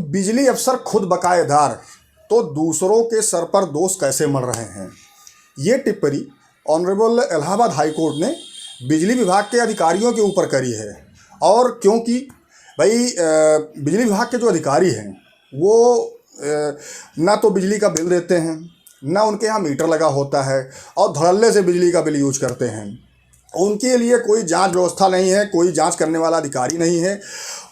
बिजली अफसर खुद बकायेदार तो दूसरों के सर पर दोष कैसे मढ़ रहे हैं। ये टिप्पणी ऑनरेबल इलाहाबाद हाई कोर्ट ने बिजली विभाग के अधिकारियों के ऊपर करी है। और क्योंकि भाई बिजली विभाग के जो अधिकारी हैं वो ना तो बिजली का बिल देते हैं, ना उनके यहाँ मीटर लगा होता है और धड़ल्ले से बिजली का बिल यूज करते हैं। उनके लिए कोई जांच व्यवस्था नहीं है, कोई जांच करने वाला अधिकारी नहीं है।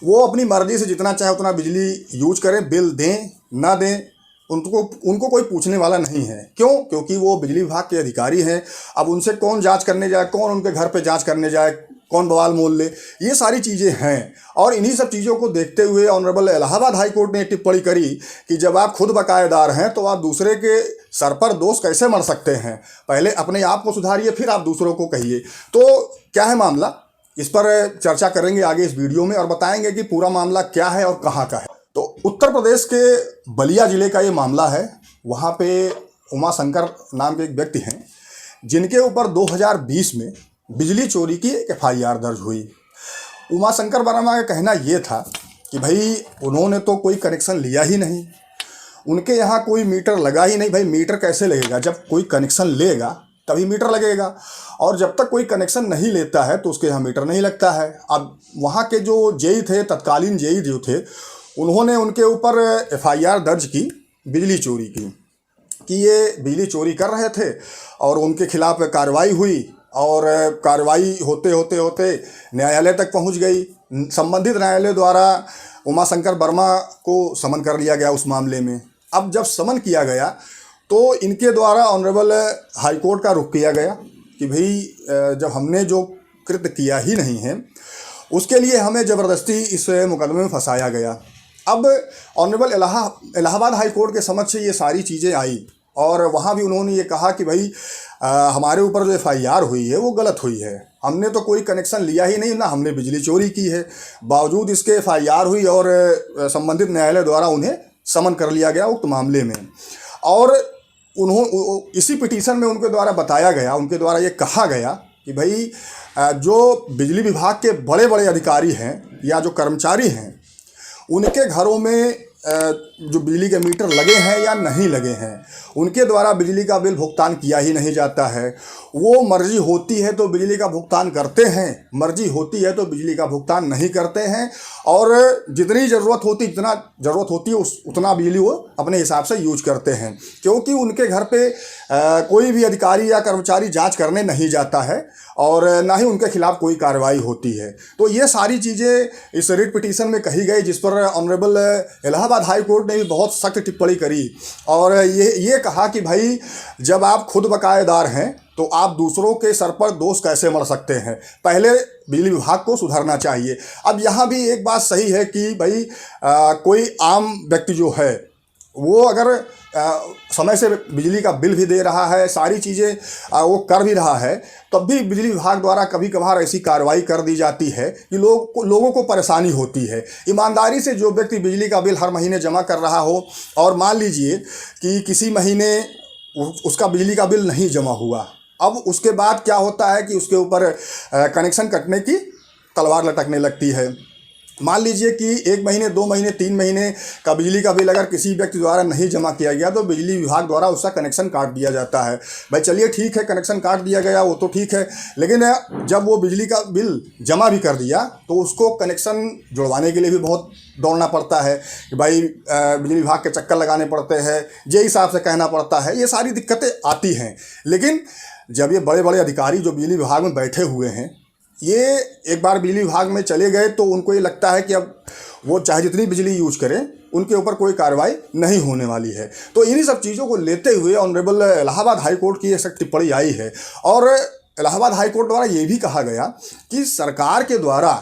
वो अपनी मर्ज़ी से जितना चाहे उतना बिजली यूज करें, बिल दें ना दें, उनको कोई पूछने वाला नहीं है। क्यों? क्योंकि वो बिजली विभाग के अधिकारी हैं। अब उनसे कौन जांच करने जाए, कौन उनके घर पे जांच करने जाए, कौन बवाल मोल ले, ये सारी चीज़ें हैं। और इन्हीं सब चीज़ों को देखते हुए ऑनरेबल इलाहाबाद हाई कोर्ट ने टिप्पणी करी कि जब आप खुद बकायेदार हैं तो आप दूसरे के सर पर दोष कैसे मढ़ सकते हैं। पहले अपने आप को सुधारिए, फिर आप दूसरों को कहिए। तो क्या है मामला, इस पर चर्चा करेंगे आगे इस वीडियो में और बताएंगे कि पूरा मामला क्या है और कहाँ का है। तो उत्तर प्रदेश के बलिया ज़िले का ये मामला है। वहाँ पे उमा शंकर नाम के एक व्यक्ति हैं जिनके ऊपर 2020 में बिजली चोरी की एक FIR दर्ज हुई। उमा शंकर वर्मा का कहना ये था कि भाई उन्होंने तो कोई कनेक्शन लिया ही नहीं, उनके यहाँ कोई मीटर लगा ही नहीं। भाई मीटर कैसे लगेगा? जब कोई कनेक्शन लेगा तभी मीटर लगेगा, और जब तक कोई कनेक्शन नहीं लेता है तो उसके यहाँ मीटर नहीं लगता है। अब वहाँ के जो जेई थे, तत्कालीन जेई जो थे, उन्होंने उनके ऊपर FIR दर्ज की बिजली चोरी की कि ये बिजली चोरी कर रहे थे, और उनके खिलाफ कार्रवाई हुई। और कार्रवाई होते होते होते न्यायालय तक पहुंच गई। संबंधित न्यायालय द्वारा उमा शंकर वर्मा को समन कर लिया गया उस मामले में। अब जब समन किया गया तो इनके द्वारा ऑनरेबल हाई कोर्ट का रुख किया गया कि भाई जब हमने जो कृत्य किया ही नहीं है उसके लिए हमें ज़बरदस्ती इस मुकदमे में फंसाया गया। अब ऑनरेबल इलाहाबाद हाई कोर्ट के समक्ष ये सारी चीज़ें आई और वहाँ भी उन्होंने ये कहा कि भाई हमारे ऊपर जो FIR हुई है वो गलत हुई है। हमने तो कोई कनेक्शन लिया ही नहीं, ना हमने बिजली चोरी की है। बावजूद इसके FIR हुई और संबंधित न्यायालय द्वारा उन्हें समन कर लिया गया उक्त मामले में। और इसी पिटीशन में उनके द्वारा बताया गया, उनके द्वारा ये कहा गया कि भाई जो बिजली विभाग के बड़े बड़े अधिकारी हैं या जो कर्मचारी हैं उनके घरों में जो बिजली के मीटर लगे हैं या नहीं लगे हैं, उनके द्वारा बिजली का बिल भुगतान किया ही नहीं जाता है। वो मर्जी होती है तो बिजली का भुगतान करते हैं, मर्जी होती है तो बिजली का भुगतान नहीं करते हैं, और जितनी ज़रूरत होती है उतना बिजली वो अपने हिसाब से यूज करते हैं। क्योंकि उनके घर पे कोई भी अधिकारी या कर्मचारी जांच करने नहीं जाता है और ना ही उनके खिलाफ कोई कार्रवाई होती है। तो ये सारी चीज़ें इस रिट पिटीशन में कही गई, जिस पर ऑनरेबल इलाहाबाद हाई कोर्ट ने भी बहुत सख्त टिप्पणी करी और ये कहा कि भाई जब आप खुद बकायेदार हैं तो आप दूसरों के सर पर दोष कैसे मढ़ सकते हैं। पहले बिजली विभाग को सुधारना चाहिए। अब यहाँ भी एक बात सही है कि भाई कोई आम व्यक्ति जो है वो अगर समय से बिजली का बिल भी दे रहा है, सारी चीज़ें वो कर भी रहा है, तब भी बिजली विभाग द्वारा कभी कभार ऐसी कार्रवाई कर दी जाती है कि लोगों को परेशानी होती है। ईमानदारी से जो व्यक्ति बिजली का बिल हर महीने जमा कर रहा हो और मान लीजिए कि किसी महीने उसका बिजली का बिल नहीं जमा हुआ, अब उसके बाद क्या होता है कि उसके ऊपर कनेक्शन कटने की तलवार लटकने लगती है। मान लीजिए कि 1 महीने, 2 महीने, 3 महीने का बिजली का बिल अगर किसी व्यक्ति द्वारा नहीं जमा किया गया तो बिजली विभाग द्वारा उसका कनेक्शन काट दिया जाता है। भाई चलिए ठीक है, कनेक्शन काट दिया गया वो तो ठीक है, लेकिन जब वो बिजली का बिल जमा भी कर दिया तो उसको कनेक्शन जुड़वाने के लिए भी बहुत दौड़ना पड़ता है कि भाई बिजली विभाग के चक्कर लगाने पड़ते हैं, जे हिसाब से कहना पड़ता है, ये सारी दिक्कतें आती हैं। लेकिन जब ये बड़े बड़े अधिकारी जो बिजली विभाग में बैठे हुए हैं ये एक बार बिजली विभाग में चले गए तो उनको ये लगता है कि अब वो चाहे जितनी बिजली यूज करें उनके ऊपर कोई कार्रवाई नहीं होने वाली है। तो इन्हीं सब चीज़ों को लेते हुए ऑनरेबल इलाहाबाद हाई कोर्ट की एक सख्त टिप्पणी आई है और इलाहाबाद हाई कोर्ट द्वारा ये भी कहा गया कि सरकार के द्वारा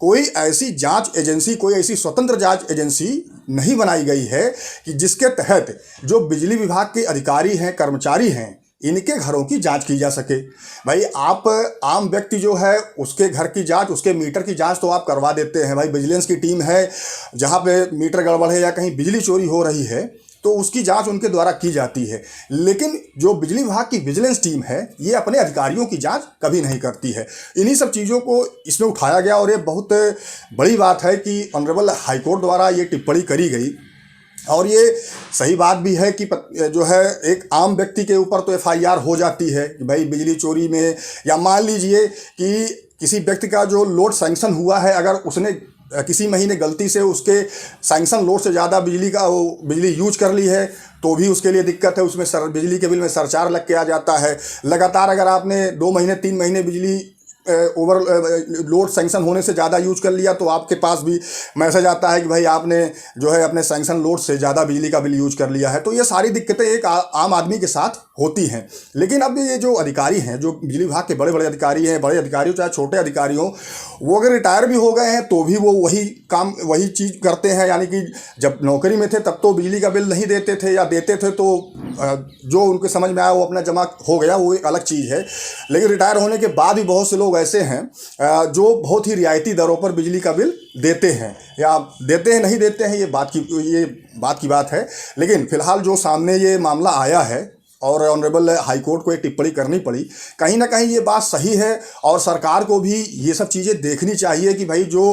कोई ऐसी जांच एजेंसी, कोई ऐसी स्वतंत्र जांच एजेंसी नहीं बनाई गई है कि जिसके तहत जो बिजली विभाग के अधिकारी हैं, कर्मचारी हैं, इनके घरों की जांच की जा सके। भाई आप आम व्यक्ति जो है उसके घर की जांच, उसके मीटर की जांच तो आप करवा देते हैं। भाई विजिलेंस की टीम है, जहां पे मीटर गड़बड़ है या कहीं बिजली चोरी हो रही है तो उसकी जांच उनके द्वारा की जाती है। लेकिन जो बिजली विभाग की विजिलेंस टीम है ये अपने अधिकारियों की जांच कभी नहीं करती है। इन्हीं सब चीज़ों को इसमें उठाया गया और ये बहुत बड़ी बात है कि ऑनरेबल हाईकोर्ट द्वारा ये टिप्पणी करी गई। और ये सही बात भी है कि जो है एक आम व्यक्ति के ऊपर तो एफआईआर हो जाती है कि भाई बिजली चोरी में, या मान लीजिए कि किसी व्यक्ति का जो लोड सैंक्शन हुआ है, अगर उसने किसी महीने गलती से उसके सैंक्शन लोड से ज़्यादा बिजली यूज कर ली है तो भी उसके लिए दिक्कत है। उसमें बिजली के बिल में सरचार्ज लग के आ जाता है। लगातार अगर आपने 2 महीने 3 महीने बिजली ओवर लोड सैंक्शन होने से ज़्यादा यूज कर लिया तो आपके पास भी मैसेज आता है कि भाई आपने जो है अपने सैंक्शन लोड से ज़्यादा बिजली का बिल यूज कर लिया है। तो ये सारी दिक्कतें एक आम आदमी के साथ होती हैं। लेकिन अब ये जो अधिकारी हैं, जो बिजली विभाग के बड़े बड़े अधिकारी हैं, बड़े अधिकारी हो चाहे छोटे अधिकारी हों, वो अगर रिटायर भी हो गए हैं तो भी वो वही काम वही चीज़ करते हैं। यानी कि जब नौकरी में थे तब तो बिजली का बिल नहीं देते थे, या देते थे तो जो उनके समझ में आया वो अपना जमा हो गया, वो एक अलग चीज़ है। लेकिन रिटायर होने के बाद भी बहुत से लोग ऐसे हैं जो बहुत ही रियायती दरों पर बिजली का बिल देते हैं, या देते हैं नहीं देते हैं, ये बात की बात है। लेकिन फिलहाल जो सामने ये मामला आया है और ऑनरेबल हाईकोर्ट को एक टिप्पणी करनी पड़ी, कहीं ना कहीं ये बात सही है और सरकार को भी ये सब चीज़ें देखनी चाहिए कि भाई जो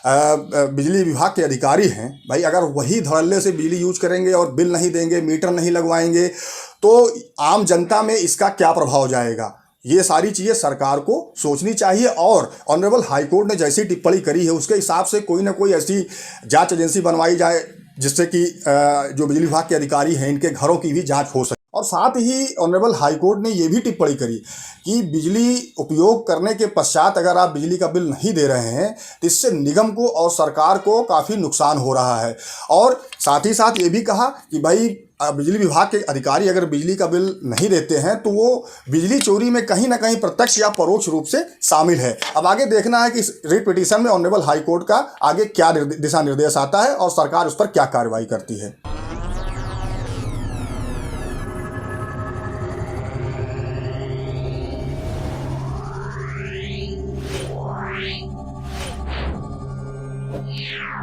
बिजली विभाग के अधिकारी हैं, भाई अगर वही धड़ल्ले से बिजली यूज करेंगे और बिल नहीं देंगे, मीटर नहीं लगवाएंगे, तो आम जनता में इसका क्या प्रभाव जाएगा। ये सारी चीज़ें सरकार को सोचनी चाहिए। और ऑनरेबल हाईकोर्ट ने जैसी टिप्पणी करी है उसके हिसाब से कोई ना कोई ऐसी जांच एजेंसी बनवाई जाए जिससे कि जो बिजली विभाग के अधिकारी हैं इनके घरों की भी जांच हो सके। और साथ ही ऑनरेबल हाईकोर्ट ने ये भी टिप्पणी करी कि बिजली उपयोग करने के पश्चात अगर आप बिजली का बिल नहीं दे रहे हैं तो इससे निगम को और सरकार को काफ़ी नुकसान हो रहा है। और साथ ही साथ ये भी कहा कि भाई बिजली विभाग के अधिकारी अगर बिजली का बिल नहीं देते हैं तो वो बिजली चोरी में कहीं ना कहीं प्रत्यक्ष या परोक्ष रूप से शामिल है। अब आगे देखना है कि इस रिट पिटीशन में ऑनरेबल हाईकोर्ट का आगे क्या दिशा निर्देश आता है और सरकार उस पर क्या कार्रवाई करती है। Yeah.